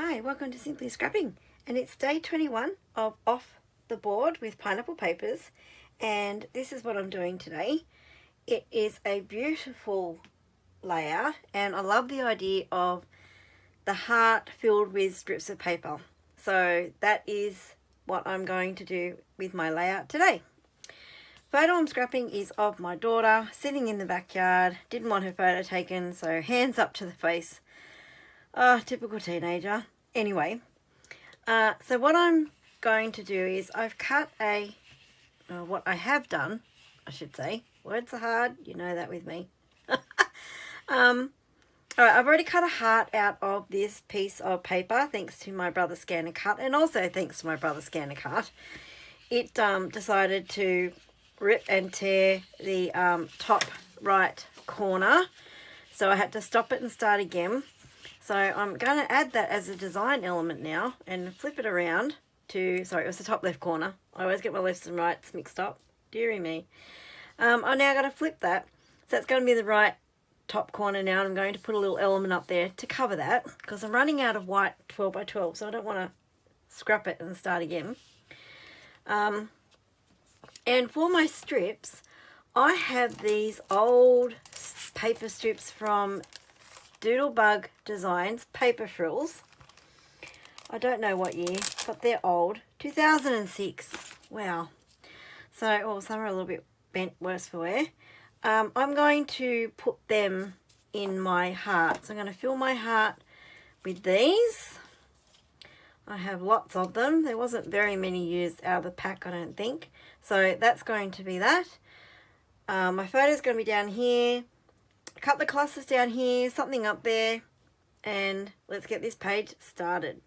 Hi, welcome to Simply Scrapping, and it's day 21 of Off the Board with Pineapple Papers, and this is what I'm doing today. It is a beautiful layout, and I love the idea of the heart filled with strips of paper. So that is what I'm going to do with my layout today. Photo I'm scrapping is of my daughter sitting in the backyard. Didn't want her photo taken, so hands up to the face. Oh, typical teenager. Anyway, so what I'm going to do is I've cut what I have done, I should say. Words are hard, you know that with me. Alright, I've already cut a heart out of this piece of paper, thanks to my brother Scanner Cut, and also thanks to my brother Scanner Cut. It decided to rip and tear the top right corner, so I had to stop it and start again. So I'm going to add that as a design element now and flip it around to, sorry, it was the top left corner. I always get my lefts and rights mixed up. Dearie me. I'm now going to flip that. So that's going to be the right top corner now. And I'm going to put a little element up there to cover that because I'm running out of white 12 by 12. So I don't want to scrap it and start again. And for my strips, I have these old paper strips from Doodlebug Designs, paper frills. I don't know what year, but they're old. 2006. Wow. So, some are a little bit bent, worse for wear. I'm going to put them in my heart. So I'm going to fill my heart with these. I have lots of them. There wasn't very many used out of the pack, I don't think. So that's going to be that. My photo is going to be down here. Cut the clusters down here, something up there, and let's get this page started.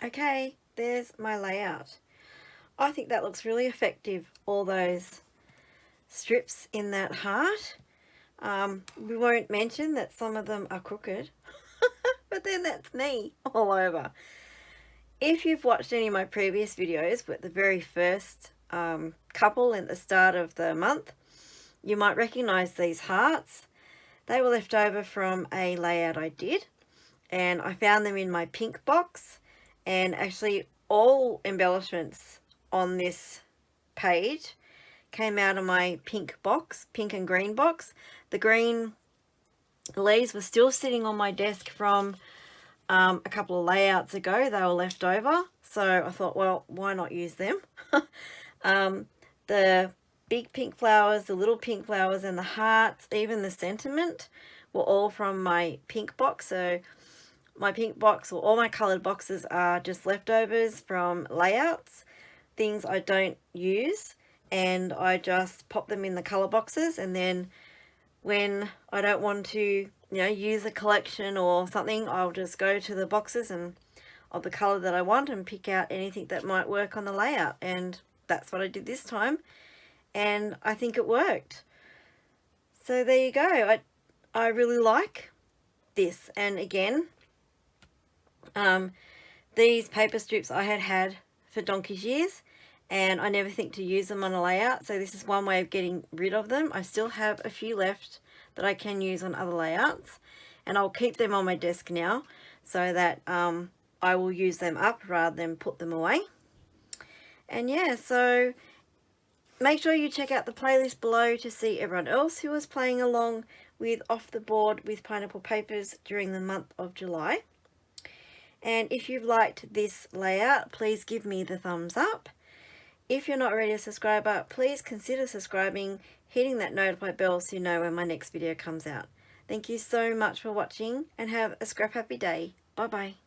Okay, there's my layout. I think that looks really effective, all those strips in that heart. We won't mention that some of them are crooked, but then that's me all over. If you've watched any of my previous videos with the very first couple at the start of the month, you might recognize these hearts. They were left over from a layout I did, and I found them in my pink box. And actually all embellishments on this page came out of my pink box, pink and green box. The green leaves were still sitting on my desk from a couple of layouts ago. They were left over, so I thought, well, why not use them? The big pink flowers, the little pink flowers, and the hearts, even the sentiment, were all from my pink box. So my pink box, or all my coloured boxes, are just leftovers from layouts, things I don't use, and I just pop them in the colour boxes. And then when I don't want to, use a collection or something, I'll just go to the boxes and of the colour that I want and pick out anything that might work on the layout. And that's what I did this time, and I think it worked. So there you go. I really like this. And again, these paper strips I had for donkey's years, and I never think to use them on a layout, so this is one way of getting rid of them. I still have a few left that I can use on other layouts, and I'll keep them on my desk now so that I will use them up rather than put them away. And yeah, so make sure you check out the playlist below to see everyone else who was playing along with Off the Board with Pineapple Papers during the month of July. And if you've liked this layout, please give me the thumbs up. If you're not already a subscriber, please consider subscribing, hitting that notify bell so you know when my next video comes out. Thank you so much for watching, and have a scrap happy day. Bye bye.